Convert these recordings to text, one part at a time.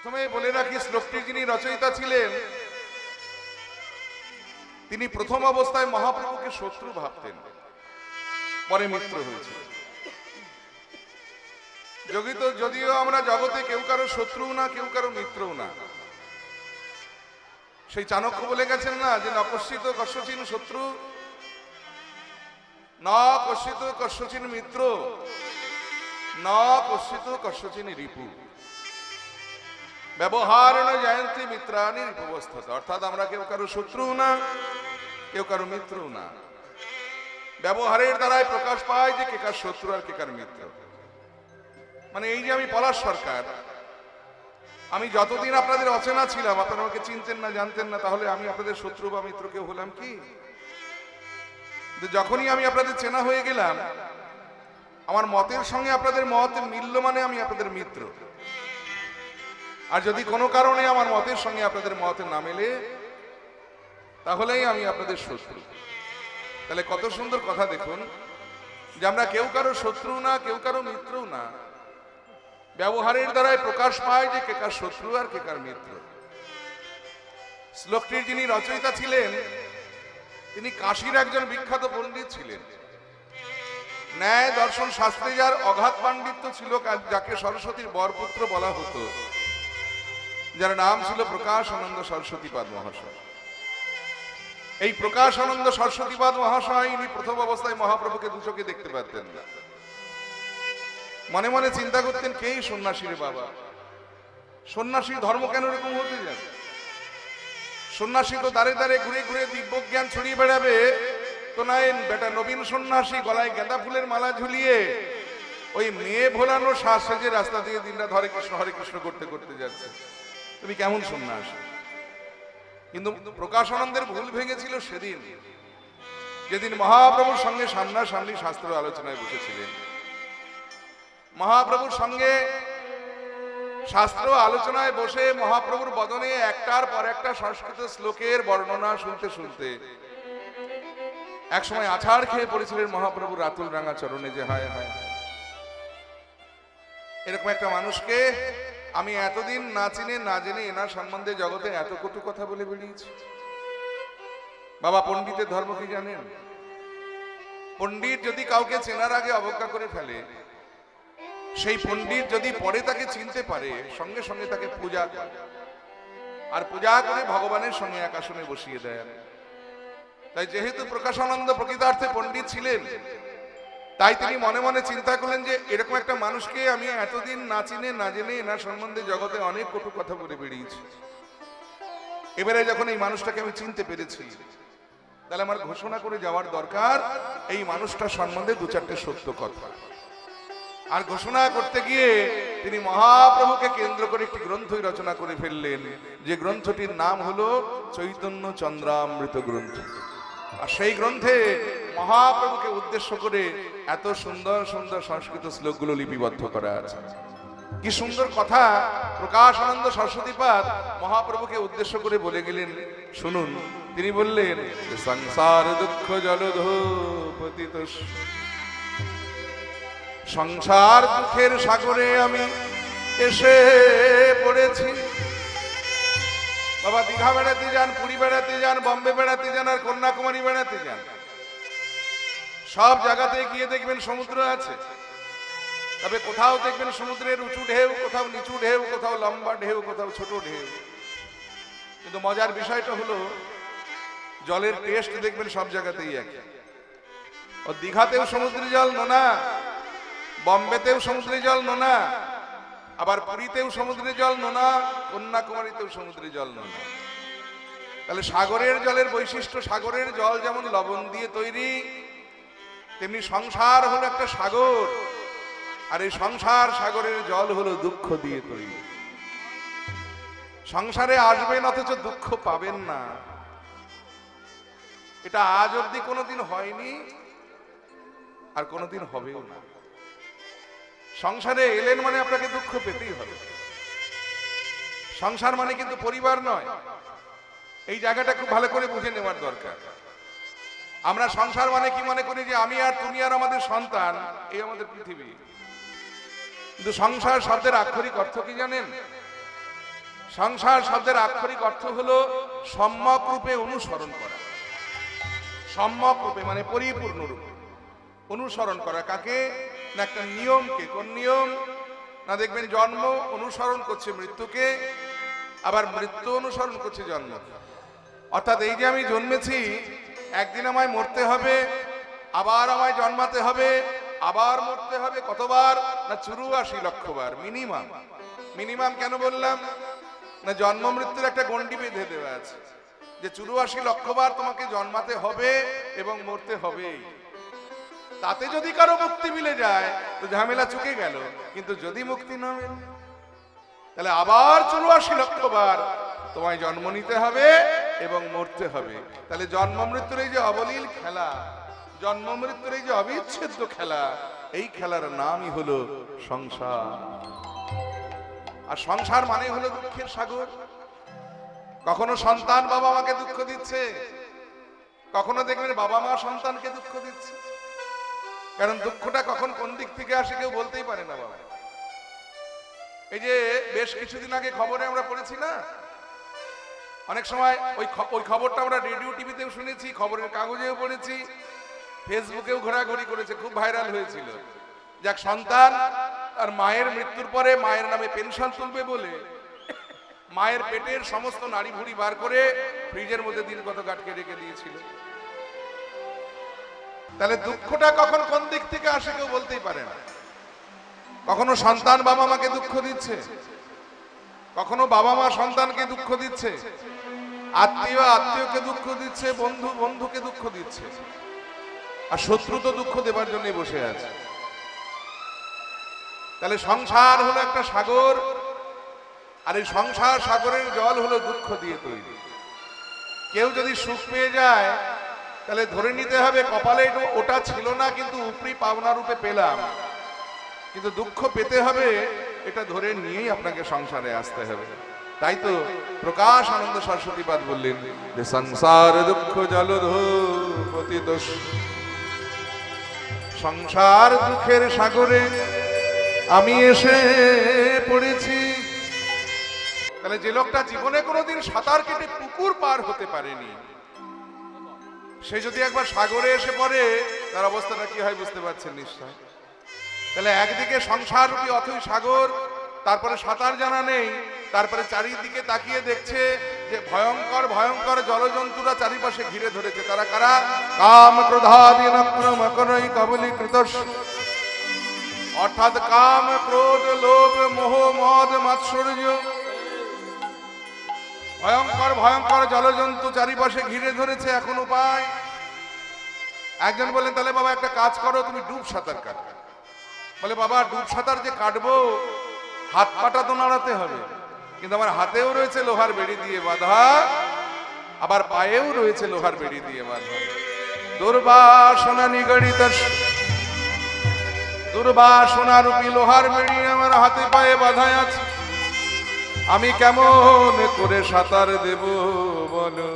প্রথমে বলে রাখি, শ্লোকটির যিনি রচয়িতা ছিলেন তিনি প্রথম অবস্থায় মহাপ্রভুকে শত্রু ভাবতেন, পরে মিত্র হয়েছিল। যদিও আমরা জগতে কেউ কারো শত্রু না, কেউ কারো মিত্রও না। সেই চাণক্য বলে গেছেন না যে নকশিত কস্যচিন শত্রু না কস্যিত কস্যচিন মিত্র না কস্যিত কস্যচিন রিপু ব্যবহারেণ জয়ন্তি মিত্রাণি রিপুবস্থিত। অর্থাৎ আমরা কেউ কারো শত্রু না, কেউ কারো মিত্র না। ব্যবহারের দ্বারাই প্রকাশ পায় যে কে কার শত্রু আর কে কার মিত্র। মানে এই যে আমি পলাশ সরকার, আমি যতদিন আপনাদের অচেনা ছিলাম, আপনারা আমাকে চিনতেন না, জানতেন না, তাহলে আমি আপনাদের শত্রু বা মিত্র কেউ হলাম কি? যখনই আমি আপনাদের চেনা হয়ে গেলাম, আমার মতের সঙ্গে আপনাদের মত মিলল মানে আমি আপনাদের মিত্র। আর যদি কোনো কারণে আমার মতের সঙ্গে আপনাদের মত না মেলে, তাহলেই আমি আপনাদের শত্রু। তাহলে কত সুন্দর কথা দেখুন যে আমরা কেউ কারো শত্রু না, কেউ কারো মিত্রও না। ব্যবহারের দ্বারাই প্রকাশ পায় যে কে কার শত্রু আর কে কার মিত্র। শ্লোকটির যিনি রচয়িতা ছিলেন তিনি কাশীর একজন বিখ্যাত পণ্ডিত ছিলেন। ন্যায় দর্শন শাস্ত্রে যার অগাধ পাণ্ডিত্য ছিল, যাকে সরস্বতীর বরপুত্র বলা হতো, যার নাম ছিল প্রকাশানন্দ সরস্বতীপাদ মহাশয়। এই প্রকাশানন্দ সরস্বতীপাদ মহাশয় ইনি প্রথম অবস্থায় মহাপ্রভুকে দু চোখে দেখতে পারতেন না। মনে মনে চিন্তা করতেন, কে সন্ন্যাসীর বাবা? সন্ন্যাসী ধর্ম কেন এরকম হতে যাবে? সন্ন্যাসী তো দাঁড়ে দাঁড়ে ঘুরে ঘুরে দিব্য জ্ঞান ছড়িয়ে বেড়াবে, তো নাই বেটা নবীন সন্ন্যাসী গলায় গাঁদা ফুলের মালা ঝুলিয়ে ওই মেয়ে ভোলানো শ্বাস সেজে রাস্তা দিয়ে দিনরাত হরে কৃষ্ণ করতে করতে যাচ্ছে। তুমি কেমন সন্ন্যাসী? কিন্তু প্রকাশানন্দের ভুল ভেঙেছিল সেদিন, যেদিন মহাপ্রভুর সঙ্গে সামনাসামনি শাস্ত্র আলোচনায় বসেছিলেন। মহাপ্রভুর সঙ্গে শাস্ত্র আলোচনায় বসে মহাপ্রভুর বদনে একটার পর একটা সংস্কৃত শ্লোকের বর্ণনা শুনতে শুনতে একসময় আছাড় খেয়ে পড়েছিলেন মহাপ্রভুর রাতুল রাঙা চরণে, যে হায় হায়, এরকম একটা মানুষকে আমি এতদিন না চিনে না জেনে এনার সম্বন্ধে জগতে এত কটু কথা বলে বেরিয়েছি। বাবা, পণ্ডিতের ধর্ম কি জানেন? পণ্ডিত যদি কাউকে চেনার আগে অবজ্ঞা করে ফেলে, সেই পণ্ডিত যদি পরে তাকে চিনতে পারে, সঙ্গে সঙ্গে তাকে পূজা করে, আর পূজা করে ভগবানের সঙ্গে এক আসনে বসিয়ে দেয়। তাই যেহেতু প্রকাশানন্দ প্রকৃতার্থে পণ্ডিত ছিলেন, তাই তিনি মনে মনে চিন্তা করলেন যে এরকম একটা মানুষকে আমি এতদিন না চিনে না জেনে এনার সম্বন্ধে জগতে অনেক কটু কথা বলে বেরিয়েছি। এবারে যখন এই মানুষটাকে আমি চিনতে পেরেছি, তাহলে আমার ঘোষণা করে যাওয়ার দরকার এই মানুষটার সম্বন্ধে দু চারটে সত্য কথা। আর ঘোষণা করতে গিয়ে তিনি মহাপ্রভুকে কেন্দ্র করে একটি গ্রন্থই রচনা করে ফেললেন, যে গ্রন্থটির নাম হলো চৈতন্য চন্দ্রামৃত গ্রন্থ। আর সেই গ্রন্থে মহাপ্রভুকে উদ্দেশ্য করে এত সুন্দর সুন্দর সংস্কৃত শ্লোকগুলো লিপিবদ্ধ করা আছে। কি সুন্দর কথা প্রকাশানন্দ সরস্বতীপাদ মহাপ্রভুকে উদ্দেশ্য করে বলে গেলেন, শুনুন। তিনি বললেন, সংসার দুঃখ জলধো পতিত, সংসার দুঃখের সাগরে আমি এসে পড়েছি। বাবা, দীঘা বেড়াতে যান, পুরী বেড়াতে যান, বম্বে বেড়াতে যান, আর কন্যাকুমারী বেড়াতে যান, সব জায়গাতে গিয়ে দেখবেন সমুদ্র আছে। তবে কোথাও দেখবেন সমুদ্রের উঁচু ঢেউ, কোথাও নিচু ঢেউ, কোথাও লম্বা ঢেউ, কোথাও ছোট ঢেউ। কিন্তু মজার বিষয়টা হলো জলের টেস্ট দেখবেন সব জায়গাতেই একই। ও দীঘাতেও সমুদ্রের জল নোনা, বম্বেতেও সমুদ্রের জল নোনা, আবার পুরীতেও সমুদ্রের জল নোনা, কন্যাকুমারীতেও সমুদ্রের জল নোনা। তাহলে সাগরের জলের বৈশিষ্ট্য, সাগরের জল যেমন লবণ দিয়ে তৈরি, তেমনি সংসার হলো একটা সাগর, আর এই সংসার সাগরের জল হলো দুঃখ দিয়ে তৈরি। সংসারে আসবেন অথচ দুঃখ পাবেন না, এটা আজ অব্দি কোনোদিন হয়নি, আর কোনোদিন হবেও না। সংসারে এলেন মানে আপনাকে দুঃখ পেতেই হবে। সংসার মানে কিন্তু পরিবার নয়, এই জায়গাটা খুব ভালো করে বুঝে নেওয়ার দরকার। আমরা সংসার মানে কি মনে করি যে আমি আর তুমি আর আমাদের সন্তান, এই আমাদের পৃথিবী। কিন্তু সংসার শব্দের আক্ষরিক অর্থ কি জানেন? সংসার শব্দের আক্ষরিক অর্থ হলো সম্যক রূপে অনুসরণ করা। সম্যক রূপে মানে পরিপূর্ণ রূপে অনুসরণ করা কাকে? না একটা নিয়মকে। কোন নিয়ম? না দেখবেন জন্ম অনুসরণ করছে মৃত্যুকে, আবার মৃত্যু অনুসরণ করছে জন্ম। অর্থাৎ এই যে আমি জন্মেছি, একদিন আমায় মরতে হবে, আবার আমায় জন্মাতে হবে, আবার মরতে হবে। কতবার? না 84 লক্ষ বার মিনিমাম। মিনিমাম কেন বললাম? না জন্ম মৃত্যুর একটা গণ্ডি বেঁধে দেওয়া আছে যে 84 লক্ষ বার তোমাকে জন্মাতে হবে এবং মরতে হবেই। তাতে যদি কারো মুক্তি মিলে যায় তো ঝামেলা চুকে গেল, কিন্তু যদি মুক্তি না মেলে তাহলে আবার 84 লক্ষ বার তোমায় জন্ম নিতে হবে এবং মরতে হবে। তাহলে জন্ম মৃত্যুর এই যে অবলীল খেলা, জন্ম মৃত্যুর এই যে অবিচ্ছেদ্য খেলা, এই খেলার নামই হলো সংসার। আর সংসার মানে হলো দুঃখের সাগর। কখনো সন্তান বাবা মাকে দুঃখ দিচ্ছে, কখনো দেখবেন বাবা মা সন্তানকে দুঃখ দিচ্ছে। কারণ দুঃখটা কখন কোন দিক থেকে আসে কেউ বলতেই পারে না বাবা। এই যে বেশ কিছুদিন আগে খবরে আমরা পড়েছি না, অনেক সময় ওই খবরটা আমরা রেডিও টিভিতেও শুনেছি, খবরের কাগজেও পড়েছি, ফেসবুকেও ঘোরাঘুরি করেছে, খুব ভাইরাল হয়েছিল। যাক, সন্তান আর মায়ের মৃত্যুর পরে মায়ের নামে পেনশন তুলবে বলে মায়ের পেটের সমস্ত নাড়ি ভুড়ি বার করে ফ্রিজের মধ্যে দিনগত গাটকে রেখে দিয়েছিল। তাহলে দুঃখটা কখন কোন দিক থেকে আসে কেউ বলতেই পারে না। কখনো সন্তান বাবা মাকে দুঃখ দিচ্ছে, কখনো বাবা মা সন্তানকে দুঃখ দিচ্ছে, আত্মীয় আত্মীয়কে দুঃখ দিচ্ছে, বন্ধু বন্ধুকে দুঃখ দিচ্ছে, আর শত্রু তো দুঃখ দেবার জন্য বসে আছে। তাহলে সংসার হলো একটা সাগর, আর এই সংসার সাগরের জল হলো দুঃখ দিয়ে তৈরি। কেউ যদি সুখ পেয়ে যায় তাহলে ধরে নিতে হবে কপালে ওটা ছিল না, কিন্তু উপরি পাওনা রূপে পেলাম। কিন্তু দুঃখ পেতে হবে এটা ধরে নিয়েই আপনাকে সংসারে আসতে হবে। তাই তো প্রকাশ আনন্দ সরস্বতীপাদ বললেন যে সংসার দুঃখ জলধো পতিতোষ। সংসার দুঃখের সাগরে আমি এসে পড়েছি। তাহলে যে লোকটা জীবনে কোনোদিন সাঁতার কেটে পুকুর পার হতে পারেনি, সে যদি একবার সাগরে এসে পড়ে তার অবস্থাটা কি হয় বুঝতে পারছেন নিশ্চয়। তাহলে একদিকে সংসার রূপী অথই সাগর, তারপরে সাঁতার জানা নেই, তারপরে চারিদিকে তাকিয়ে দেখছে যে ভয়ঙ্কর ভয়ঙ্কর জলজন্তুরা চারিপাশে ঘিরে ধরেছে। তারা কারা? কাম ক্রোধাদি নক্রম করৈ কবলীকৃত। অর্থাৎ কাম ক্রোধ লোভ মোহ মদ মাৎসর্য, ভয়ঙ্কর ভয়ঙ্কর জলজন্তু চারিপাশে ঘিরে ধরেছে। এখন উপায়? একজন বলেন তাহলে বাবা একটা কাজ করো, তুমি ডুব সাঁতার কাটো। বলে বাবা ডুব সাঁতার যে কাটবো হাত পাটা তো নাড়াতে হবে, কিন্তু আমার হাতেও রয়েছে লোহার বেড়ি দিয়ে বাঁধা, আবার পায়েও রয়েছে লোহার বেড়ি দিয়ে বাঁধা। দুর্বাসনা নিগড়িত, দুর্বাসনা রূপী লোহার বেড়ি আমার হাতে পায়ে বাঁধা আছে। আমি কেমন করে সাঁতার দেব বলো?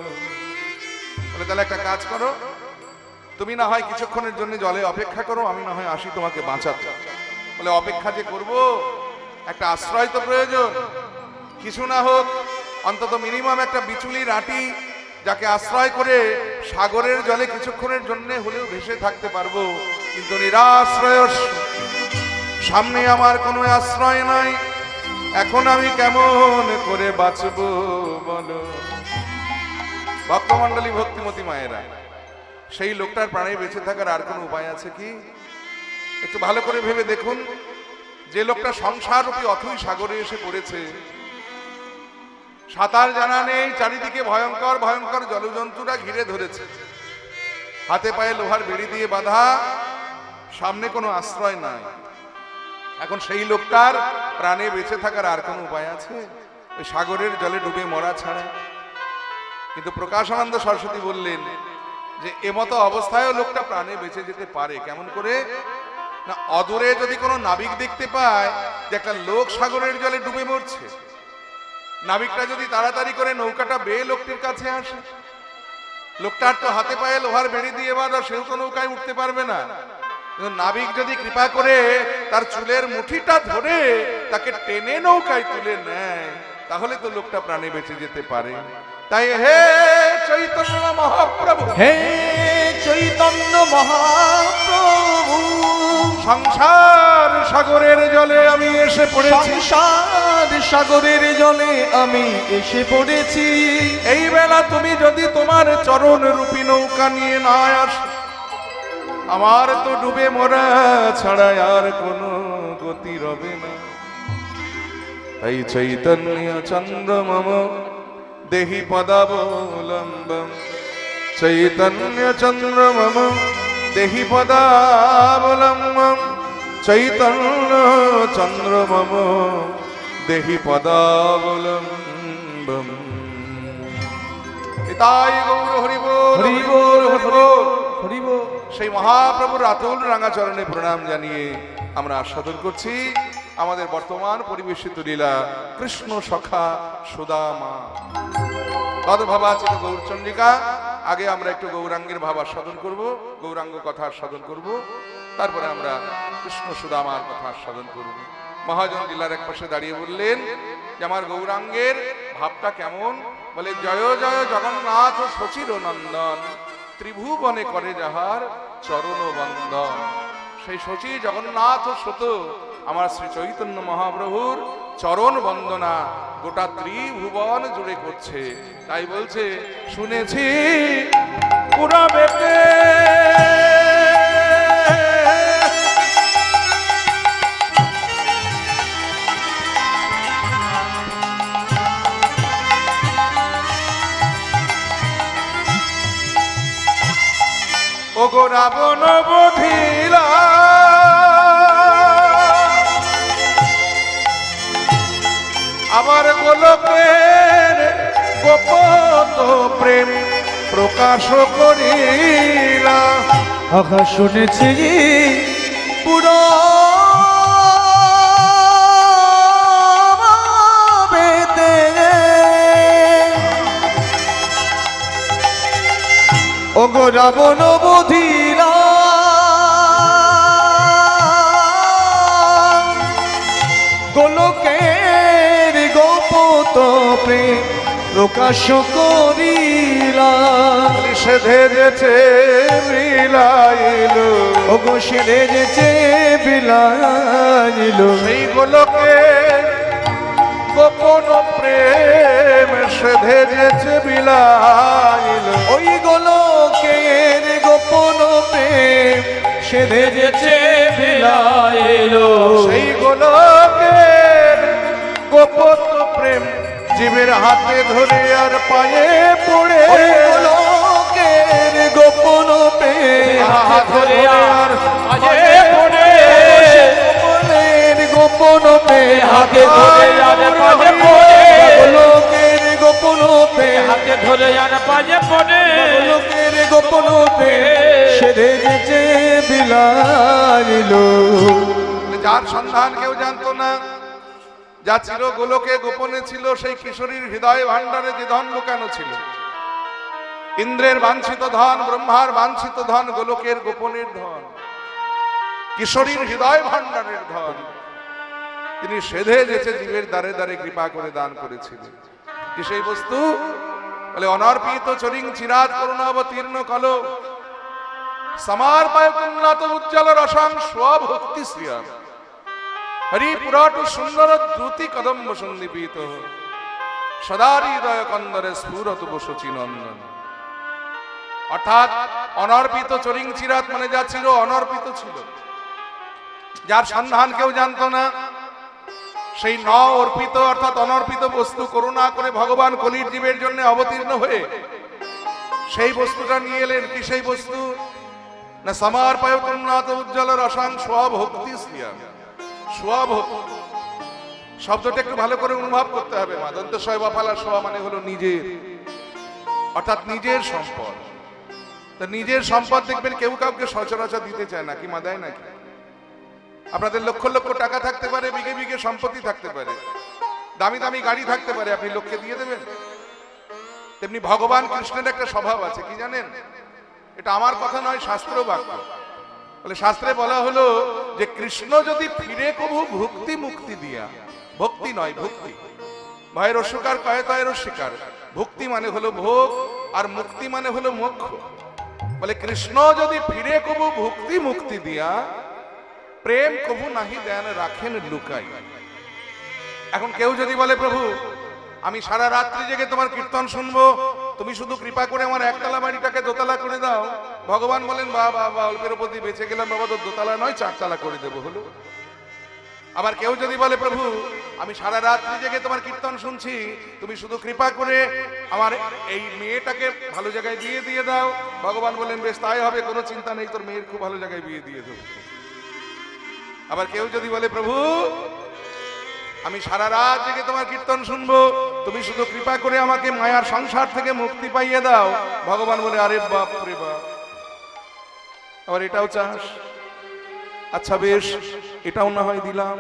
বলে তাহলে একটা কাজ করো, তুমি না হয় কিছুক্ষণের জন্য জলে অপেক্ষা করো, আমি না হয় আসি তোমাকে বাঁচাতে। বলে অপেক্ষা যে করব, একটা আশ্রয় তো প্রয়োজন। কিছু না হোক অন্তত মিনিমাম একটা বিচুলির আঁটি, যাকে আশ্রয় করে সাগরের জলে কিছুক্ষণের জন্য হলেও ভেসে থাকতে পারবো। কিন্তু নিরাশ্রয়, সামনে আমার কোনো আশ্রয় নাই, এখন আমি কেমন করে বাঁচবো বলো? ভক্তমণ্ডলী, ভক্তিমতী মায়েরা, সেই লোকটার প্রাণে বেঁচে থাকার আর কোনো উপায় আছে কি? একটু ভালো করে ভেবে দেখুন। যে লোকটা সংসার রূপী অথই সাগরে এসে পড়েছে, সাঁতার জানা নেই, চারিদিকে ভয়ঙ্কর ভয়ঙ্কর জলজন্তুরা ঘিরে ধরেছে, হাতে পায়ে লোহার বেড়ি দিয়ে বাঁধা, সামনে কোনো আশ্রয় নাই। এখন সেই লোকটার প্রাণে বেঁচে থাকার আর কোনো উপায় আছে? ওই সাগরের জলে ডুবে মরা ছাড়া। কিন্তু প্রকাশানন্দ সরস্বতী বললেন যে এমতো অবস্থায়ও লোকটা প্রাণে বেঁচে যেতে পারে। কেমন করে? না অদূরে যদি কোনো নাবিক দেখতে পায় যে একটা লোক সাগরের জলে ডুবে মরছে, নাবিকটা যদি তাড়াতাড়ি করে নৌকাটা বেয়ে লোকটির কাছে আসে, লোকটার তো হাতে পায়ে লোহার বেড়ি দিয়ে বাঁধা, সেও তো নৌকায় উঠতে পারবে না। নাবিক যদি কৃপা করে তার চুলের মুঠিটা ধরে তাকে টেনে নৌকায় তুলে নেয়, তাহলে তো লোকটা প্রাণে বেঁচে যেতে পারে। তাই হে চৈতন্য মহাপ্রভু, হে চৈতন্য মহাপ্রভু, সংসার সাগরের জলে আমি এসে পড়েছি, সংসার সাগরের জলে আমি এসে পড়েছি। এই বেলা তুমি যদি তোমার চরণ রূপী নৌকা নিয়ে না আস, আমার তো ডুবে মরা ছাড়া আর কোনো গতি রবে না। তাই চৈতন্য চন্দ্র মম দেহি পদাবলম্বম, চৈতন্য চন্দ্র মম দেহি পদাবলম্বম, চৈতন্য চন্দ্র মম দেহি পদাবলম্বম। তাই গৌর হরিবোল হরিবোল হরিবোল হরিবোল। সেই মহাপ্রভুর আতুল রাঙা চরণে প্রণাম জানিয়ে আমরা আস্বাদন করছি আমাদের বর্তমান পরিবেশিত লীলা কৃষ্ণ সখা সুদামা তদ্ভাবাচিত গৌরচন্দ্রিকা। আগে আমরা একটু গৌরাঙ্গের ভাব আস্বাদন করব, গৌরাঙ্গ কথা আস্বাদন করব, তারপরে আমরা কৃষ্ণ সুদামার কথা আস্বাদন করব। মহাজন লীলার এক পাশে দাঁড়িয়ে বললেন যে আমার গৌরাঙ্গের ভাবটা কেমন, বলে জয় জয় জগন্নাথ সচির নন্দন, ত্রিভুবনে করে যাহার চরণ বন্দন। সেই শচী জগন্নাথ সত আমার শ্রী চৈতন্য মহাপ্রভুর চরণ বন্দনা গোটা ত্রিভুবন জুড়ে করছে। তাই বলছে শুনেছি পুরাবেতে ও গো রাবণ বধিলা, আবার গোলকের গোপত প্রেম প্রকাশ করিলা। আহা শুনেছি পুরো বেদে, ও গো রাবণ বধিলা, গোলকের গোপত প্রেম প্রকাশ করিলা। সেধে যেছে বিলাইল, ও গো সেধে যেছে বিলাইল, সেই গোলকের গোপন প্রেম সেধে যেছে বিলাইল। ওই গোলকের গোপন প্রেম সেধে যেছে বিলাইল। সেই গোলকের গোপন প্রেম জীবের হাতে ধরে আর পায়ে পড়ে, ওই গোলকের গোপন প্রেম হাতে ধরে আর পায়ে পড়ে, গোপনের গোপন প্রেম হাতে ধরে আর পায়ে পড়ে, গোলকের গোপন প্রেম হাতে ধরে আর পায়ে পড়ে, গোলকের গোপন প্রেম সেধে যেছে বিলাইল। যার সন্ধান কেউ জানতো না, যা ছিল গোলকে গোপনে ছিল, সেই কিশোরীর হৃদয় ভান্ডারে যে ধন লুকানো ছিল, ইন্দ্রের বাঞ্ছিত ধন, ব্রহ্মার বাঞ্ছিত ধন, গোলকের গোপনের ধন, কিশোরীর হৃদয় ভান্ডারের ধন, তিনি সেধে যেছে জীবের দ্বারে দ্বারে কৃপা করে দান করেছিলেন। কি সেই বস্তু? বলে অনর্পিত চরিং চিরাত করুণাবতীর্ণ কল, সমার্পায় পুণ্যাত উজ্জ্বল রসং স্বভক্তি শ্রিয়াম, হরি পুরাট সুন্দর দ্রুতি কদম্ব সন্দীপিত, সদা হৃদয় কন্দরে স্ফুরত বসুচি নন্দন। অর্থাৎ অনর্পিত চরিং চিরাত মানে যা ছিল অনর্পিত ছিল, যার সন্ধান কেউ জানতো না, সেই ন অর্পিত অর্থাৎ অনর্পিত বস্তু করুণা করে ভগবান কলির জীবের জন্য অবতীর্ণ হয়ে সেই বস্তুটা নিয়ে এলেন। কি সেই বস্তু? না সমার্পায় পুণ্যাত উজ্জ্বল রসাং স্বভক্তি শ্রিয়াম। স্বভক্তি শব্দটা একটু ভালো করে অনুভব করতে হবে। মাদন্ত শয়বাফালা সোয়া মানে হলো নিজের, অর্থাৎ নিজের সম্পদ। তা নিজের সম্পদ দেখবেন কেউ কাউকে সচরাচর দিতে চায় না, কি মা দেয় নাকি? আপনাদের লক্ষ লক্ষ টাকা থাকতে পারে, বিঘে বিঘে সম্পত্তি থাকতে পারে, দামি দামি গাড়ি থাকতে পারে, আপনি লোককে দিয়ে দেবেন? তেমনি ভগবান কৃষ্ণের একটা স্বভাব আছে, কি জানেন? এটা আমার কথা নয়, শাস্ত্র বাক্য। বলে শাস্ত্রে বলা হলো যে কৃষ্ণ যদি ফিরে কবু ভক্তি মুক্তি দিয়া, ভক্তি নয় ভক্তি, ভয়ের অস্বীকার কয়তয়ের অস্বীকার। ভক্তি মানে হলো ভোগ, আর মুক্তি মানে হলো মোক্ষ। বলে কৃষ্ণ যদি ফিরে কবু ভক্তি মুক্তি দিয়া, প্রেম কবু নাহি দেন রাখেন লুকাই। এখন কেউ যদি বলে প্রভু আমি সারা রাত্রি জেগে তোমার কীর্তন শুনবো, তুমি শুধু কৃপা করে আমার একতলা বাড়িটাকে দোতলা করে দাও। ভগবান বলেন বা বাবা অল্পের উপর দিয়ে বেঁচে গেলাম বাবা, তো দোতলা নয় চারতলা করে দেবো, হলো। আবার কেউ যদি বলে প্রভু আমি সারা রাত্রি জেগে তোমার কীর্তন শুনছি, তুমি শুধু কৃপা করে আমার এই মেয়েটাকে ভালো জায়গায় বিয়ে দিয়ে দাও। ভগবান বলেন বেশ তাই হবে, কোনো চিন্তা নেই, তোর মেয়ের খুব ভালো জায়গায় বিয়ে দিয়ে দেবো। আবার কেউ যদি বলে প্রভু আমি সারা রাত জেগে তোমার কীর্তন শুনবো, তুমি শুধু কৃপা করে আমাকে মায়ার সংসার থেকে মুক্তি পাইয়ে দাও। ভগবান বলে আরে বাপ রে বাপ, আবার এটাও চাস? আচ্ছা বেশ, এটাও না হয় দিলাম।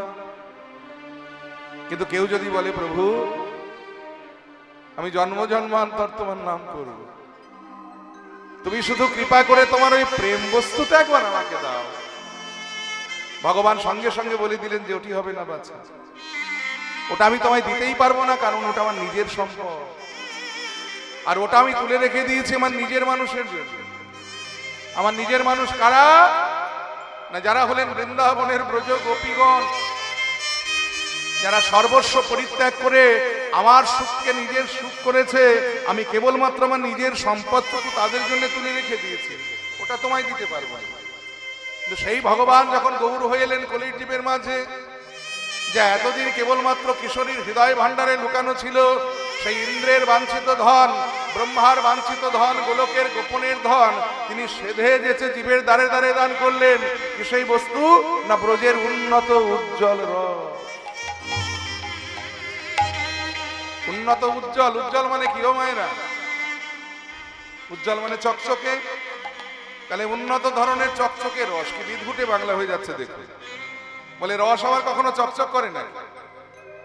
কিন্তু কেউ যদি বলে প্রভু আমি জন্ম জন্মান্তর তোমার নাম করব, তুমি শুধু কৃপা করে তোমার ওই প্রেম বস্তুটা একবার আমাকে দাও। ভগবান সঙ্গে সঙ্গে বলে দিলেন যে ওটি হবে না বাছা, ওটা আমি তোমায় দিতেই পারবো না, কারণ ওটা আমার নিজের সম্পদ, আর ওটা আমি তুলে রেখে দিয়েছি আমার নিজের মানুষের জন্য। আমার নিজের মানুষ কারা? না যারা হলেন বৃন্দাবনের ব্রজ গোপীগণ, যারা সর্বস্ব পরিত্যাগ করে আমার সুখকে নিজের সুখ করেছে। আমি কেবলমাত্র আমার নিজের সম্পদটুকু তাদের জন্য তুলে রেখে দিয়েছি, ওটা তোমায় দিতে পারবো না। কিন্তু সেই ভগবান যখন গৌর হয়ে এলেন কলির জীবের মাঝে, যা এতদিন কেবলমাত্র কিশোরীর হৃদয় ভাণ্ডারে লুকানো ছিল, সেই ইন্দ্রের বাঞ্ছিত ধন, ব্রহ্মার বাঞ্ছিত ধন, গোলকের গোপনের ধন তিনি সেধে যেচে জীবের দ্বারে দ্বারে দান করলেন। কি সেই বস্তু? না ব্রজের উন্নত উজ্জ্বল রস। উন্নত উজ্জ্বল, উজ্জ্বল মানে কি ও মায়েরা? উজ্জ্বল মানে চকচকে। তাহলে উন্নত ধরনের চকচকে রস, কি বিদঘুটে বাংলা হয়ে যাচ্ছে দেখুন। বলে রস আবার কখনো চকচক করে না।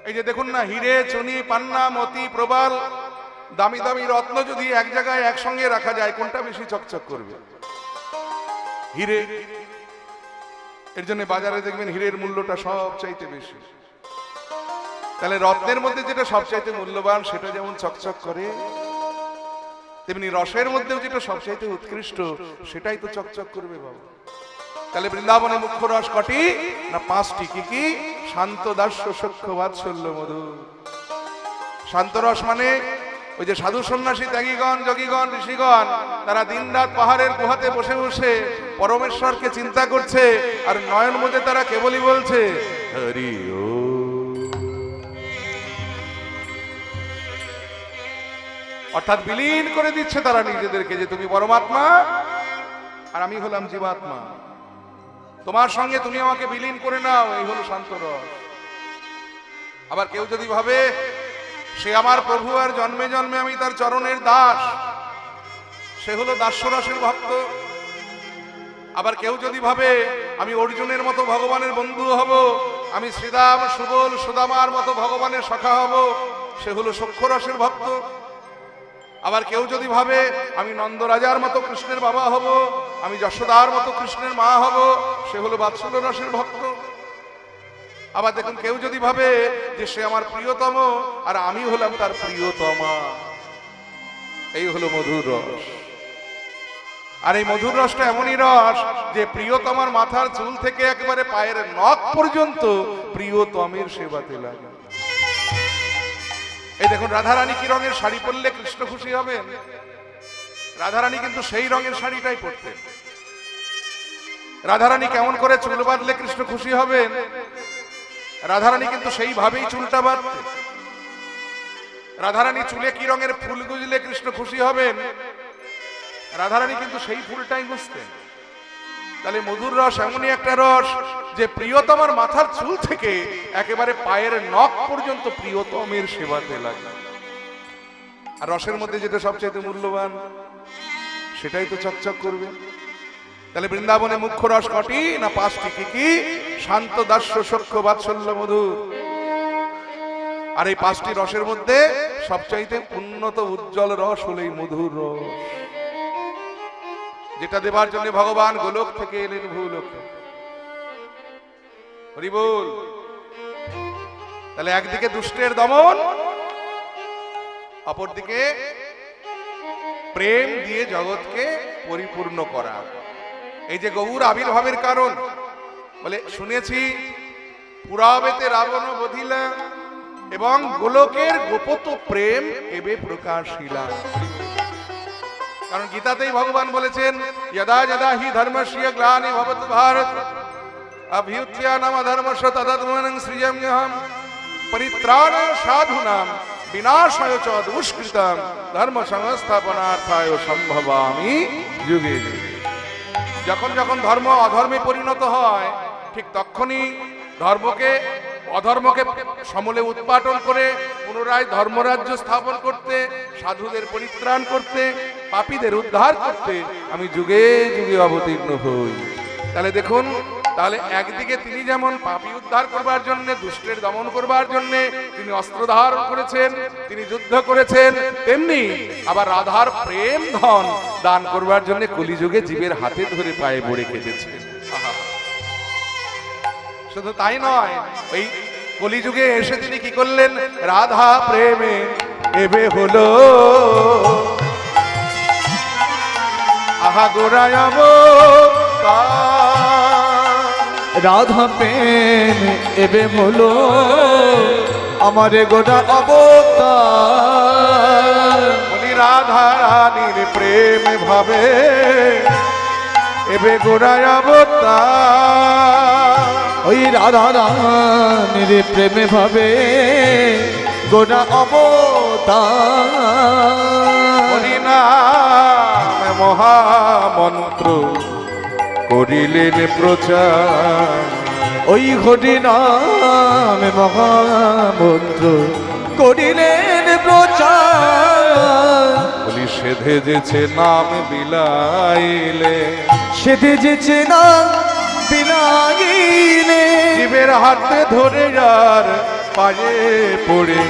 এই যে দেখুন না, হিরে, চুনি, পান্না, মতি, প্রবাল, দামি দামি রত্ন যদি এক জায়গায় একসঙ্গে রাখা যায়, কোনটা বেশি চকচক করবে? হিরে। এর জন্য বাজারে দেখবেন হিরের মূল্যটা সবচাইতে বেশি। তাহলে রত্নের মধ্যে যেটা সবচাইতে মূল্যবান সেটা যেমন চকচক করে, তেমনি রসের মধ্যেও যেটা সবচাইতে উৎকৃষ্ট সেটাই তো চকচক করবে বাবা। তাহলে বৃন্দাবনে মুখ্য রস কটি? না 5টি। কি কি? শান্ত, দাস্য, সখ্য, বাৎসল্য, মধুর। শান্ত রস মানে ওই যে সাধু সন্ন্যাসী, ত্যাগীগণ, যোগীগণ, ঋষিগণ তারা দিন রাত পাহাড়ের গুহাতে বসে বসে পরমেশ্বরকে চিন্তা করছে, আর নয়ন মধ্যে তারা কেবলই বলছে হরি ও। অর্থাৎ বিলীন করে দিচ্ছে তারা নিজেদেরকে যে তুমি পরমাত্মা আর আমি হলাম জীবাত্মা, তোমার সঙ্গে তুমি আমাকে বিলীন করে নাও। এই হলো শান্ত রস। আবার কেউ যদি ভাবে সে আমার প্রভু আর জন্মে জন্মে আমি তার চরণের দাস, সে হলো দাস্যরসের ভক্ত। আবার কেউ যদি ভাবে আমি অর্জুনের মতো ভগবানের বন্ধু হব, আমি শ্রীদাম, সুবল, সুদামার মতো ভগবানের সখা হব, সে হলো সখ্য রসের ভক্ত। আবার কেউ যদি ভাবে আমি নন্দরাজার মতো কৃষ্ণের বাবা হব, আমি যশোদার মতো কৃষ্ণের মা হব, সে হলো বাৎসল্য রসের ভক্ত। আবার দেখুন কেউ যদি ভাবে যে সে আমার প্রিয়তম আর আমি হলাম তার প্রিয়তমা, এই হলো মধুর রস। আর এই মধুর রসটা এমনই রস যে প্রিয়তমার মাথার চুল থেকে একেবারে পায়ের নখ পর্যন্ত প্রিয়তমের সেবাতে লাগে। এই দেখুন রাধারানী কি রঙের শাড়ি পরলে কৃষ্ণ খুশি হবেন? রাধারানী কিন্তু সেই রঙের শাড়িটাই পরতেন। রাধারানী কেমন করে চুল বাঁধলে কৃষ্ণ খুশি হবেন? রাধারানী কিন্তু সেইভাবেই চুলটা বাঁধতেন। রাধারানী চুলে কি রঙের ফুল গুজলে কৃষ্ণ খুশি হবেন? রাধারানী কিন্তু সেই ফুলটাই গুজতেন। তাহলে মধুর রস এমনই একটা রস যে প্রিয়তমার মাথার চুল থেকে একেবারে পায়ের নখ পর্যন্ত প্রিয়তমের সেবাতে লাগে। আর রসের মধ্যে যেটা সবচেয়ে মূল্যবান সেটাই তো চকচক করবে। তাহলে বৃন্দাবনে মুখ্য রস কটি? না 5টি। কি কি? শান্ত, দাস্য, সখ্য, বাৎসল্য, মধুর। আর এই 5টি রসের মধ্যে সবচাইতে উন্নত উজ্জ্বল রস হলো এই মধুর রস, যেটা দেবার জন্য ভগবান গোলক থেকে এলেন ভূলোকে। হরি বল। তাহলে একদিকে দুষ্টের দমন অপরদিকে প্রেম দিয়ে জগৎকে পরিপূর্ণ করা। এই যে গৌর আবির্ভাবের কারণ বলে শুনেছি, পুরাবেতে রাবণ বধিলা এবং গোলকের গোপত প্রেম এবে প্রকাশিলা। কারণ গীতাতেই ভগবান বলেছেন, যদা যদা হি ধর্মস্য গ্লানি ভবত ভারত অভ্যুত্থানম অধর্মস্য তদাত্মনং সৃজাম্যহম পরিত্রাণায় সাধূনাং বিনাশায় চ দুষ্কৃতং ধর্ম সংস্থাপনার্থায় সম্ভবামি যুগে যুগে। যখন যখন ধর্ম অধর্মে পরিণত হয়, ঠিক তখনই ধর্মকে অধর্মকে সমলে উৎপাটন করে পুনরায় ধর্মরাজ্য স্থাপন করতে, সাধুদের পরিত্রাণ করতে, পাপীদের উদ্ধার করতে আমি যুগে যুগে অবতীর্ণ হই। তাহলে দেখুন, তাহলে একদিকে তিনি যেমন পাপী উদ্ধার করবার জন্য, দুষ্টের দমন করবার জন্য তিনি অস্ত্র ধারণ করেছেন, তিনি যুদ্ধ করেছেন, তেমনি আবার রাধার প্রেম ধন দান করবার জন্য কলিযুগে জীবের হাতে ধরে পায়ে পড়ে কেঁদেছেন। শুধু তাই নয়, এই কলিযুগে এসে তিনি কি করলেন? রাধা প্রেমে এবে হলো আহা গোরায়াব। রাধা প্রেম এবে হলো আমার গোটা অবতার। বলি রাধা রানীর প্রেম ভাবে এবে গোড়ায় অবতার। ওই রাধা রানীর প্রেমে ভাবে গোটা অবতার। হরি নাম মহামন্ত্র করিলেন প্রচার। ওই হরি নাম মহামন্ত্র করিলেন প্রচার। বলি সেধে যেছে নাম বিলাইলে, সেধে যেছে নাম বিলাইলে। জীবের হাতে ধরে যার পায়ে পড়ে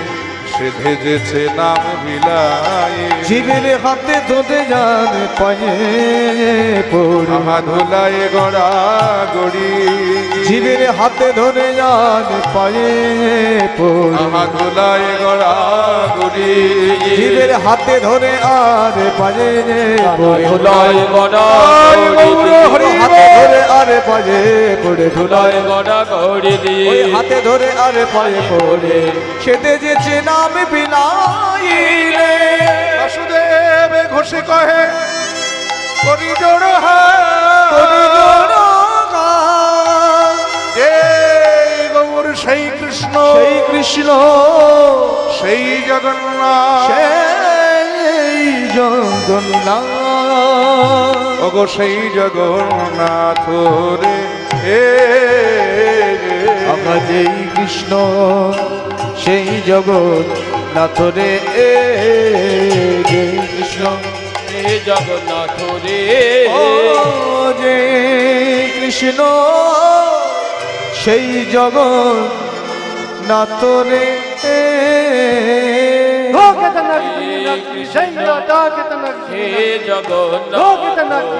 সেধে যেছে নাম বিলাইলে। জীবের হাতে ধরে যার পায়ে পড়ে আহা ধুলায় গড়া গড়ি। জীবের হাতে ধরে যার পায়ে পড়ে আহা ধুলায় গড়া গড়ি। জীবের হাতে ধরে আর পায়ে পড়ে ধুলায় গড়া হরি হাতে ধরে আর পায়ে পড়ে ধুলায় গড়া গড়ি দিয়ে ওই হাতে ধরে আর পায়ে পড়ে সেতে যেছে নাম বিলাইলে। বাসুদেব ঘোষে কহে করি জোড় যে গৌর সেই কৃষ্ণ, সেই কৃষ্ণ, সেই জগন্নাথ, সেই জগন্নাথ। ওগো সেই জগন্নাথ রে আমার যেই কৃষ্ণ সেই জগন্নাথ রে। যেই কৃষ্ণ হে জগন্নাথ রে। ও যে কৃষ্ণ সেই জগন্নাথ রে। হে জগন্নাথ রে।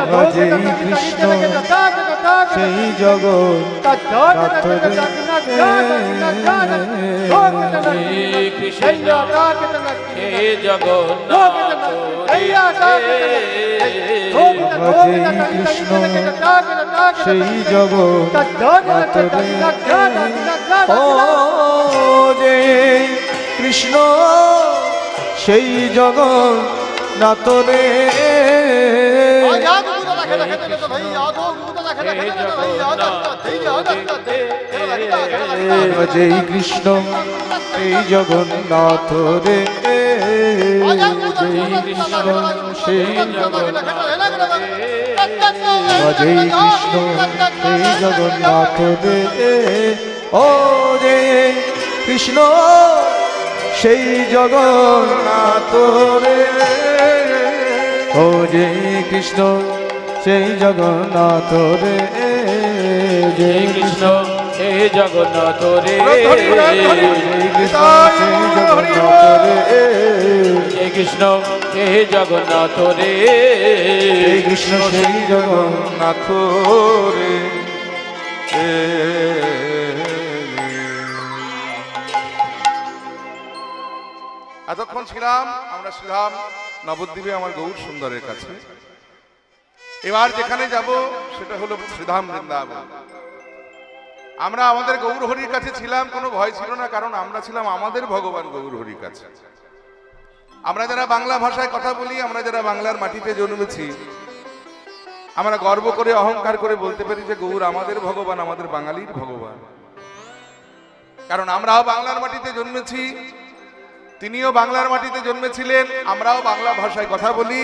আমার যেই কৃষ্ণ সেই জগন্নাথ রে। হে কৃষ্ণ হে জগন্নাথ রে। আমার যেই কৃষ্ণ সেই জগন্নাথ রে। ও যে কৃষ্ণ সেই জগন্নাথ রে। যেই কৃষ্ণ সেই জগন্নাথ রে। যেই কৃষ্ণ সেই জগন্নাথ রে। যেই কৃষ্ণ সেই জগন্নাথ রে। ও যে কৃষ্ণ সেই জগন্নাথ রে। ও যে কৃষ্ণ সেই জগন্নাথ রে। হে কৃষ্ণ হে জগন্নাথ রে। হে কৃষ্ণ সেই জগন্নাথ রে। হে কৃষ্ণ হে জগন্নাথ রে। হে কৃষ্ণ সেই জগন্নাথ রে। এতক্ষণ ছিলাম আমরা শ্রীধাম নবদ্বীপে আমার গৌর সুন্দরের কাছে। এবার যেখানে যাব সেটা হলো শ্রীধাম বৃন্দাবন। আমরা আমাদের গৌর হরির কাছে ছিলাম, কোনো ভয় ছিল না, কারণ আমরা ছিলাম আমাদের ভগবান গৌর হরির কাছে। আমরা যারা বাংলা ভাষায় কথা বলি, আমরা যারা বাংলার মাটিতে জন্মেছি, আমরা গর্ব করে অহংকার করে বলতে পারি যে গৌর আমাদের ভগবান, আমাদের বাঙালির ভগবান। কারণ আমরাও বাংলার মাটিতে জন্মেছি, তিনিও বাংলার মাটিতে জন্মেছিলেন, আমরাও বাংলা ভাষায় কথা বলি,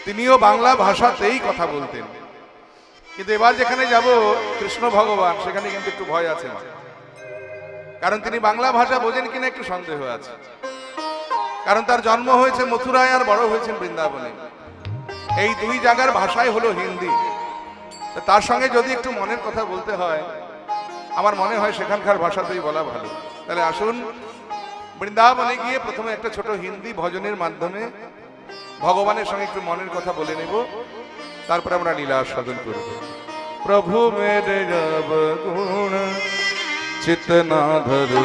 তিনিও বাংলা ভাষাতেই কথা বলতেন। কিন্তু এবার যেখানে যাব কৃষ্ণ ভগবান, সেখানে কিন্তু একটু ভয় আছে, কারণ তিনি বাংলা ভাষা বোঝেন কিনা একটু সন্দেহ আছে। কারণ তার জন্ম হয়েছে মথুরায় আর বড় হয়েছেন বৃন্দাবনে। এই দুই জায়গার ভাষাই হলো হিন্দি। তার সঙ্গে যদি একটু মনের কথা বলতে হয়, আমার মনে হয় সেখানকার ভাষাতেই বলা ভালো। তাহলে আসুন বৃন্দাবনে গিয়ে প্রথমে একটা ছোট হিন্দি ভজনের মাধ্যমে ভগবানের সঙ্গে একটু মনের কথা বলে নেব, তারপরে আমরা লীলা আস্বাদন করব। প্রভু মেরে জব গুণ চিত না ধরু,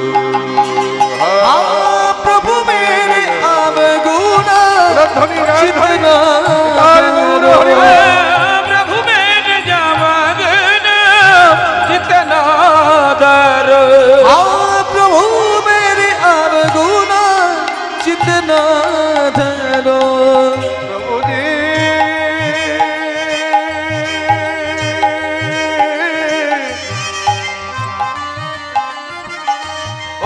প্রভু মেরে অবগুণ চিত না ধরু, प्रभु मेरे जमगन जितना दर प्रभु मेरे अवगुण चित ना धरो। প্রভু জি ও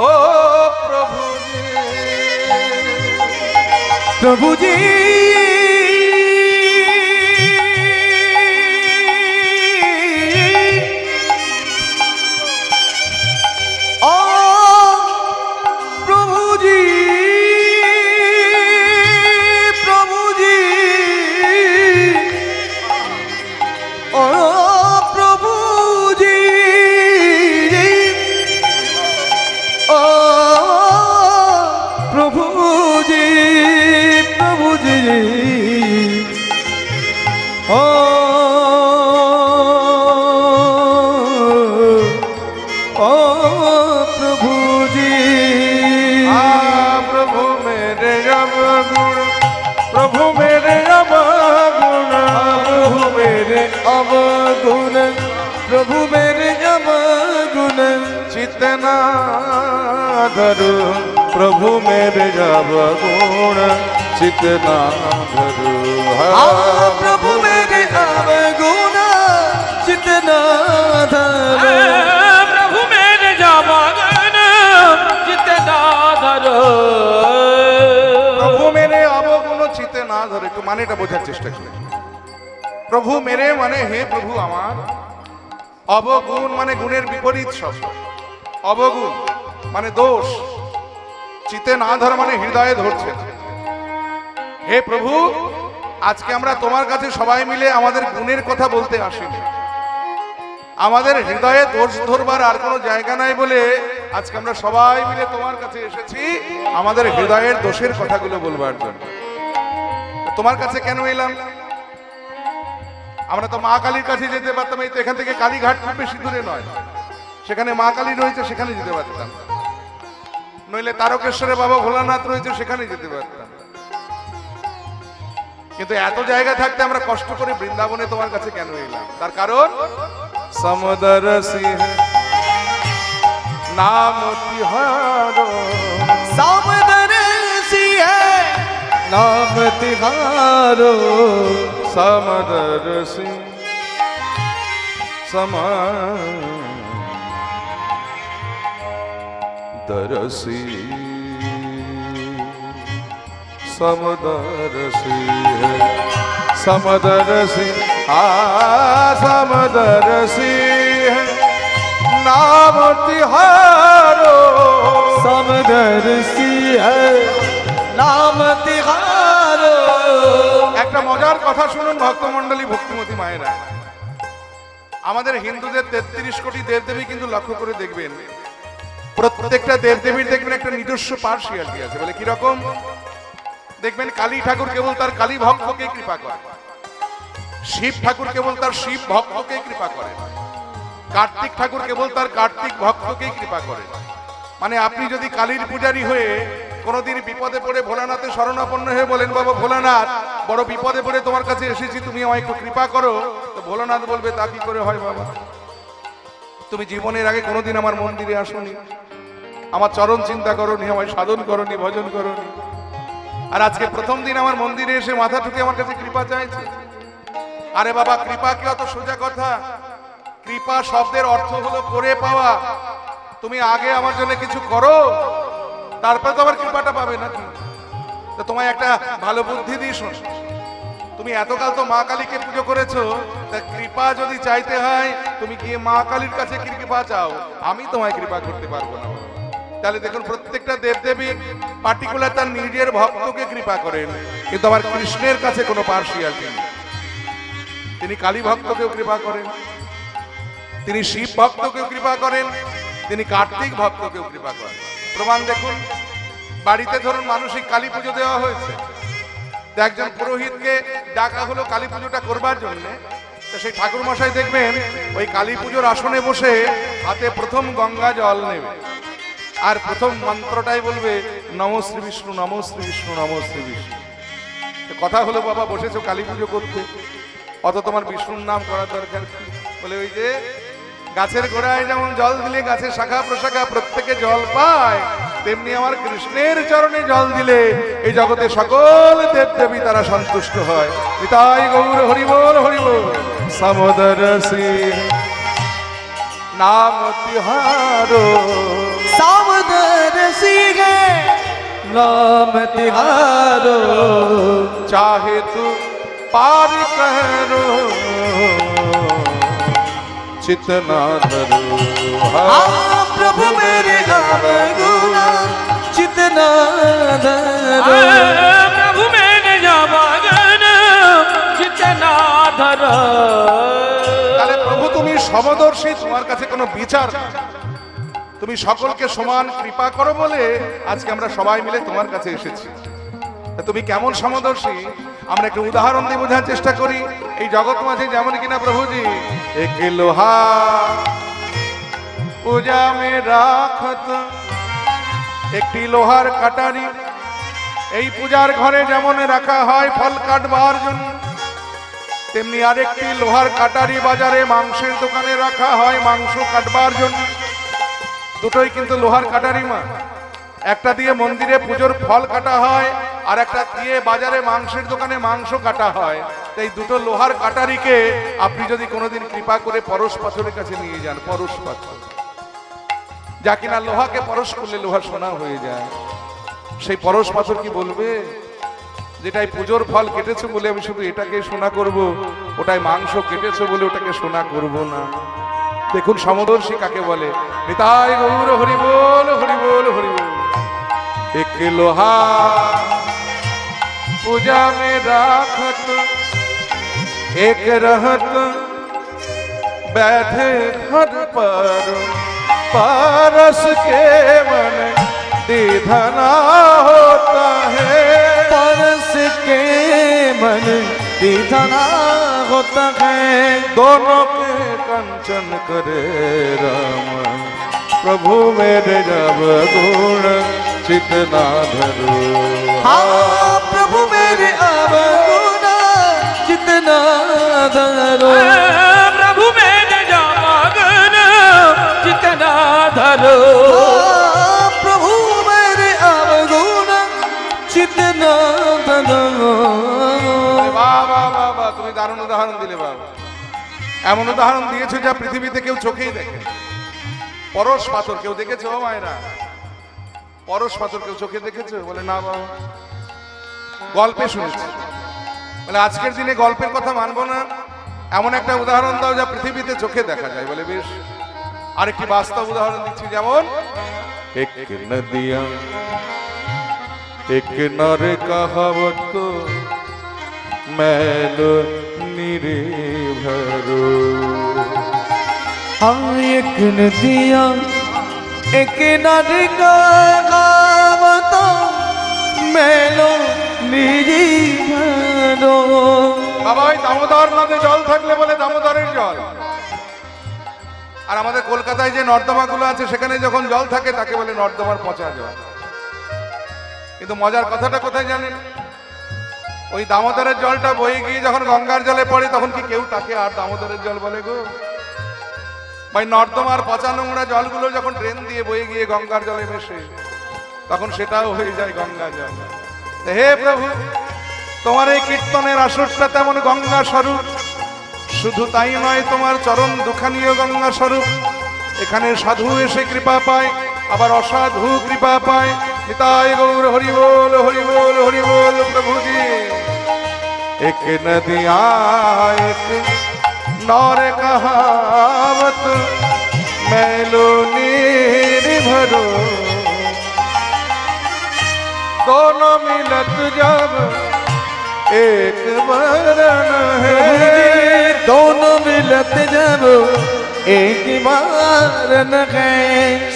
ও প্রভু জি, प्रभु जी ओ प्रभु जी, प्रभु जी ओ प्रभु जी, ओ प्रभु जी, प्रभु जी ओ प्रभु जी। प्रभु मेरे अवगुण, प्रभु मेरे अवगुण, प्रभु मेरे अवगुण, प्रभु मेरे अवगुण चितना धरु, प्रभु मेरे अवगुण चितना धरु। प्रभु मेरे अवगुण चितना धरो, प्रभु मेरे जमगन जितना दर প্রভু মেরে অবগুণ চিতে না ধরে, একটু মানেটা বোঝার চেষ্টা করি। প্রভু মেরে মানে হে প্রভু আমার, অবগুণ মানে গুণের বিপরীত শব্দ, অবগুণ মানে দোষ, চিতে না ধর মানে হৃদয়ে ধরছে। হে প্রভু, আজকে আমরা তোমার কাছে সবাই মিলে আমাদের গুণের কথা বলতে আসিনি, আমাদের হৃদয়ে দোষ ধরবার আর কোনো জায়গা নাই বলে আজকে আমরা সবাই মিলে তোমার কাছে এসেছি আমাদের হৃদয়ের দোষের কথাগুলো বলবার জন্য। তোমার কাছে কেন এলাম? আমরা তো মা কালীর কাছে যেতে পারতাম, এই তো এখান থেকে কালীঘাট খুব বেশি দূরে নয়, সেখানে মা কালী রয়েছে, সেখানে যেতে পারতাম। নইলে তারকেশ্বরে বাবা ভোলানাথ রয়েছে, সেখানে যেতে পারতাম। কিন্তু এত জায়গা থাকতে আমরা কষ্ট করে বৃন্দাবনে তোমার কাছে কেন এলাম? তার কারণ সমুদর সিংহ নাম তিহারো, समदर्शी है नाम तिहारो, समदर सिंह समदरसी, समदरसी है समदरसी, समदरसी है नाम तिहारो, समदर्शी है नाम तिहारो। একটা মজার কথা শুনুন ভক্তমণ্ডলী, ভক্তিমতী মায়েরা। আমাদের হিন্দুদের 33 কোটি দেবদেবী, কিন্তু লক্ষ্য করে দেখবেন প্রত্যেকটা দেবদেবীর দেখবেন একটা নিজস্ব পার্সিয়ালিটি আছে। বলে কিরকম? দেখবেন কালী ঠাকুর কেবল তার কালী ভক্তকে কৃপা করে, শিব ঠাকুর কেবল তার শিব ভক্তকেই কৃপা করে, কার্তিক ঠাকুর কেবল তার কার্তিক ভক্তকেই কৃপা করে। মানে আপনি যদি কালীর পূজারী হয়ে কোনোদিন বিপদে পড়ে ভোলানাথের শরণাপন্ন হয়ে বলেন, বাবা ভোলানাথ বড় বিপদে পড়ে তোমার কাছে এসেছি, তুমি আমায় একটু কৃপা করো, তো ভোলানাথ বলবে তা কি করে হয় বাবা, তুমি জীবনের আগে কোনোদিন আমার মন্দিরে আসোনি, আমার চরণ চিন্তা করোনি, আমায় সাধন করোনি, ভজন করোনি, আর আজকে প্রথম দিন আমার মন্দিরে এসে মাথা ঠুকে আমার কাছে কৃপা চাইছে। আরে বাবা, কৃপা কি অত সোজা কথা? কৃপা শব্দের অর্থ হলো করে পাওয়া। তুমি আগে আমার জন্য কিছু করো, তারপরে তো আবার কৃপাটা পাবে নাকি? তো তোমায় একটা ভালো বুদ্ধি দিই, শোন। তুমি এতকাল তো মা কালীকে পুজো করেছো, তা কৃপা যদি চাইতে হয় তুমি গিয়ে মা কালীর কাছে কৃপা চাও, আমি তোমায় কৃপা করতে পারবো না। তাহলে দেখুন, প্রত্যেকটা দেবদেবী পার্টিকুলার তার নিজের ভক্তকে কৃপা করেন, কিন্তু আবার কৃষ্ণের কাছে কোনো পার্সিয়ালিটি নেই। তিনি কালী ভক্তকেও কৃপা করেন, তিনি শিব ভক্তকেও কৃপা করেন, তিনি কার্তিক ভক্তকেও কৃপা করেন। প্রমাণ দেখুন, বাড়িতে ধরুন মানসিক কালী পুজো দেওয়া হয়েছে, তো একজন পুরোহিতকে ডাকা হলো কালী পুজোটা করবার জন্য। তো সেই ঠাকুর মশাই দেখবেন ওই কালী পুজোর আসনে বসে হাতে প্রথম গঙ্গা জল নেবে, আর প্রথম মন্ত্রটাই বলবে নমঃ শ্রী বিষ্ণু, নমঃ শ্রী বিষ্ণু, নমঃ শ্রী বিষ্ণু। কথা হলো, বাবা বসেছো কালী পুজো করতে, অত তোমার বিষ্ণুর নাম করার দরকার কি? বলে ওই যে গাছের গোড়ায় যেমন জল দিলে গাছের শাখা প্রশাখা প্রত্যেকে জল পায়, তেমনি আমার কৃষ্ণের চরণে জল দিলে এই জগতে সকল দেবদেবী তারা সন্তুষ্ট হয়। তাই গৌর হরি বল, হরি বল। সমদরসি নাম তিহারো, समदरसी है नाम तिहारो, चाहे तू पार करो चितना धरो। हाँ प्रभु मेरे नाम गुना चितना धरो, प्रभु मेरे जामगन जितना धरो। তাহলে প্রভু তুমি সমদর্শী, তোমার কাছে কোনো বিচার নেই। তুমি সকলকে সমান কৃপা করো বলে আজকে আমরা সবাই মিলে তোমার কাছে এসেছি। তা তুমি কেমন সমদর্শী আমরা একটু উদাহরণ দিয়ে বোঝার চেষ্টা করি। এই জগৎ মাঝে যেমন কিনা প্রভুজি এক লোহা পূজা মে রাখত, একটি লোহার কাটারি এই পূজার ঘরে যেমন রাখা হয় ফল কাটবার জন্য, তেমনি আরেকটি লোহার কাটারি বাজারে মাংসের দোকানে রাখা হয় মাংস কাটবার জন্য। দুটোই কিন্তু লোহার কাটারি মা, একটা দিয়ে মন্দিরে পুজোর ফল কাটা হয়, আর একটা দিয়ে বাজারে মাংসের দোকানে মাংস কাটা হয়। এই দুটো লোহার কাটারিকে আপনি যদি কোনোদিন কৃপা করে পরশ পাথরের কাছে নিয়ে যান, পরশ পাথর যা কিনা লোহাকে পরশ করলে লোহা সোনা হয়ে যায়, সেই পরশ পাথর কি বলবে যেটাই পুজোর ফল কেটেছে বলে আমি শুধু এটাকে সোনা করব, ওটাই মাংস কেটেছে বলে ওটাকে সোনা করব না? দেখুন সমদর্শী কাকে বলে। নিতাই গৌর হরি বল, হরি বল, হরি বল। এক লোহা पूजा में राखत एक रहत बैठे घर पर, पारस के मन दीधना होता है, परस के मन दीधना होता है, दोनों के कंचन करे राम, प्रभु मेरे जब गुण चितना धरो। हाँ प्रभु मेरे अवगुणा चितना धरो, प्रभु मेरे जामगन जितना धरो। हाँ प्रभु मेरे अवगुणा चितना धरो। বাবা বাবা, তুমি দারুণ উদাহরণ দিলে বাবা। এমন উদাহরণ দিয়েছো যা পৃথিবীতে কেউ চোখেই দেখে। পরশ পাথর কেউ দেখেছো মায়েরা? পরশ পাথর কেউ চোখে দেখেছো? বলে না বাবা, গল্পে শুনেছি। বলে আজকের দিনে গল্পের কথা মানবো না, এমন একটা উদাহরণ দাও যা পৃথিবীতে চোখে দেখা যায়। বলে বেশ, আরেকটি বাস্তব উদাহরণ দিচ্ছি। যেমন এক নদিয়া এক নরে কহাবত मैलो निरेभरो। हाँ एक नदिया एक नदी का गावतो मैलो निरी भरो। বাবা ওই দামোদর নদে জল থাকলে বলে দামোদরের জল, আর আমাদের কলকাতায় যে নর্দমাগুলো আছে সেখানে যখন জল থাকে তাকে বলে নর্দমার পচা জল। কিন্তু মজার কথাটা কোথায় জানেন? ওই দামোদরের জলটা বয়ে গিয়ে যখন গঙ্গার জলে পড়ে তখন কি কেউ তাকে আর দামোদরের জল বলে গো? ভাই নর্দমার পচা নোংরা জলগুলো যখন ড্রেন দিয়ে বয়ে গিয়ে গঙ্গার জলে মেশে তখন সেটাও হয়ে যায় গঙ্গা জল। হে প্রভু, তোমার এই কীর্তনের আসরটা তেমন গঙ্গা স্বরূপ, শুধু তাই নয় তোমার চরণ দুখানিও গঙ্গা স্বরূপ। এখানে সাধু এসে কৃপা পায়, আবার অসাধু কৃপা পায়। নিতাই গৌর হরি বল হরি বল হরি বল প্রভুজি। এক নদিয়া এক नौर कहावत मैलो नीर भरो, दोनों मिलत जब एक बरन है, दोनों मिलत जब एक बारन है।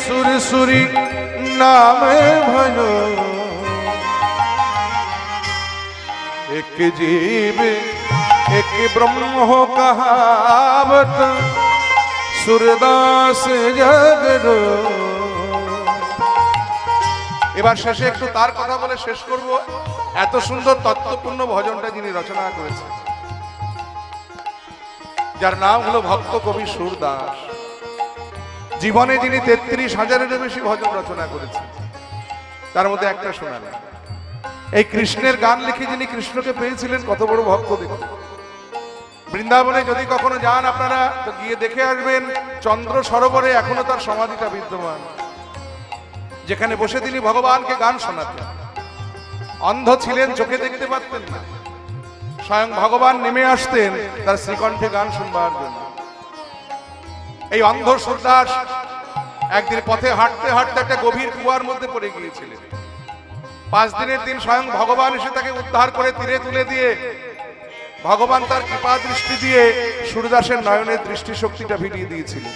सुर सुरी नाम भजो, एक जीव एक ब्रह्म हो कहावत, सूरदास जगरो। এবার শেষে একটু তার কথা বলে শেষ করব। এত সুন্দর তত্ত্বপূর্ণ ভজনটা যিনি রচনা করেছেন, যার নাম হলো ভক্ত কবি সুরদাস। জীবনে যিনি 33,000-এরও বেশি ভজন রচনা করেছেন, তার মধ্যে একটা শোনালেন। এই কৃষ্ণের গান লিখে যিনি কৃষ্ণকে পেয়েছিলেন, কত বড় ভক্ত দেখুন। বৃন্দাবনে যদি কখনো যান আপনারা তো গিয়ে দেখে আসবেন, চন্দ্র সরোবরে এখনো তার সমাধিটা বিদ্যমান, যেখানে বসে তিনি ভগবানকে গান শোনাতেন। অন্ধ ছিলেন, চোখে দেখতে পারতেন না, স্বয়ং ভগবান নেমে আসতেন তার শ্রীকণ্ঠে গান শুনবার জন্য। এই অন্ধ সুরদাস একদিন পথে হাঁটতে হাঁটতে একটা গভীর কুয়ার মধ্যে পড়ে গিয়েছিলেন। 5 দিনের দিন স্বয়ং ভগবান এসে তাকে উদ্ধার করে তীরে তুলে দিয়ে ভগবান তার কৃপা দৃষ্টি দিয়ে সুরদাসের নয়নের দৃষ্টিশক্তিটা ফিরিয়ে দিয়েছিলেন।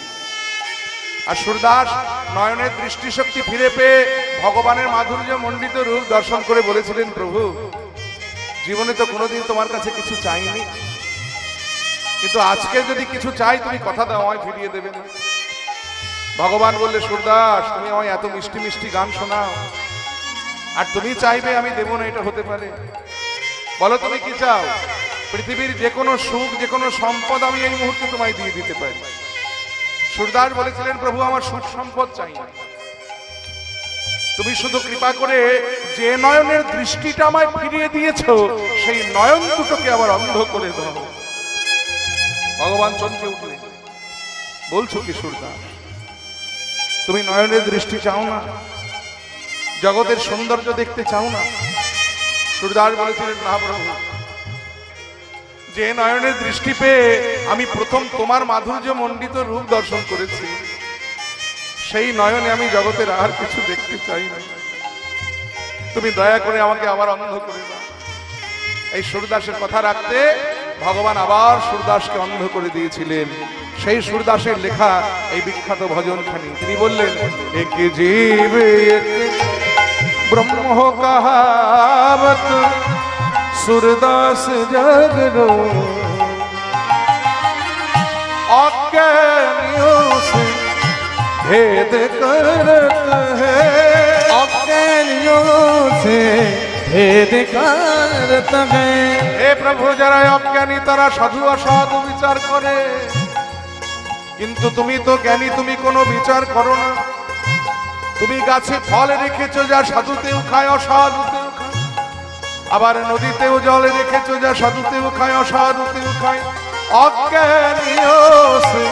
আর সুরদাস নয়নের দৃষ্টিশক্তি ফিরে পেয়ে ভগবানের মাধুর্য মণ্ডিত রূপ দর্শন করে বলেছিলেন, প্রভু জীবনে তো কোনোদিন তোমার কাছে কিছু চাইনি, কিন্তু আজকে যদি কিছু চাই তুমি কথা দাও আমায় ফিরিয়ে দেবে না। ভগবান বললে, সুরদাস তুমি আমায় এত মিষ্টি মিষ্টি গান শোনাও, আর তুমি চাইবে আমি দেব না, এটা হতে পারে? বলো তুমি কি চাও? পৃথিবীর যে কোনো সুখ, যে কোনো সম্পদ আমি এই মুহূর্তে তোমায় দিয়ে দিতে পারি। সুরদাস বলেছিলেন, প্রভু আমার সুখ সম্পদ চাই না, তুমি শুধু কৃপা করে যে নয়নের দৃষ্টিটা আমায় ফিরিয়ে দিয়েছো সেই নয়ন দুটোকে আবার অন্ধ করে দাও। ভগবান চমকে উঠলেন, বলছো কি সুরদাস, তুমি নয়নের দৃষ্টি চাও না, জগতের সৌন্দর্য দেখতে চাও না? সুরদাস বলেছিলেন, না প্রভু, যে নয়নের দৃষ্টি পেয়ে আমি প্রথম তোমার মাধুর্য মণ্ডিত রূপ দর্শন করেছি, সেই নয়নে আমি জগতের আর কিছু দেখতে চাই না, তুমি দয়া করে আমাকে আবার অন্ধ করে দাও। এই সুরদাসের কথা রাখতে ভগবান আবার সুরদাসকে অন্ধ করে দিয়েছিলেন। সেই সুরদাসের লেখা এই বিখ্যাত ভজনখানি। তিনি বললেন, এক জীব এক ব্রহ্ম কহাবত, सूरदास जागरो अज्ञानियों से भेद करत है, अज्ञानियों से भेद करत है। हे प्रभु যারা অজ্ঞানী তারা সাধু অসাধু বিচার করে, কিন্তু তুমি তো জ্ঞানী, তুমি কোনো বিচার করো না। তুমি গাছে ফল রেখেছো যা সাধুতেও খায় অসাধুতেও খায়, আবার নদীতেও জল রেখেছো যা সাধুতেও খায় অসাধুতেও খায়। অজ্ঞানিयों से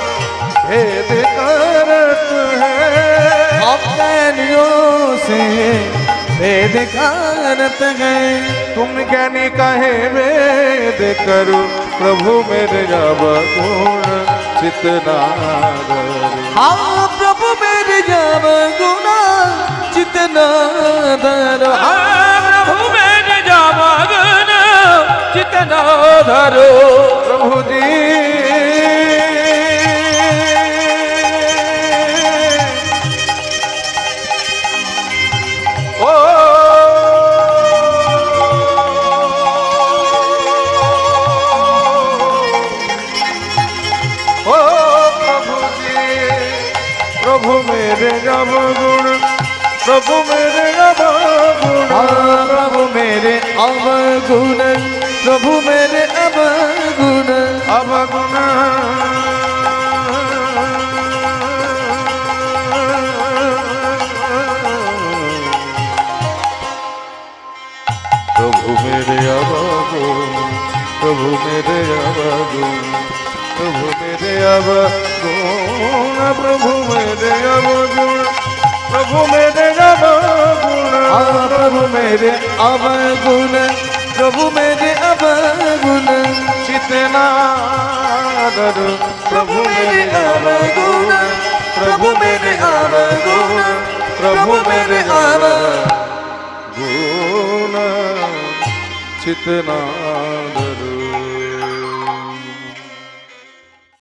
भेद करत है, अज्ञानियों से भेद करत है। तुम ज्ञानी कहे वेद करो, प्रभु मेरे जब गुण चितना धरो। हाँ प्रभु मेरे जब गुण चितना धरो, प्रभु मेरे जामगन चितना धरो। प्रभु जी ओ मेरे अवगुण प्रभु मेरे अवगुण प्रभु मेरे अवगुण प्रभु मेरे अवगुण अवगुण प्रभु मेरे अवगुण प्रभु मेरे अवगुण प्रभु मेरे अवगुण प्रभु मेरे अवगुण प्रभु मेरे अवगुण प्रभु मेरे अवगुण प्रभु मेरे अवगुण चितनादर प्रभु मेरे अवगुण प्रभु मेरे अवगुण प्रभु मेरे अवगुण चितना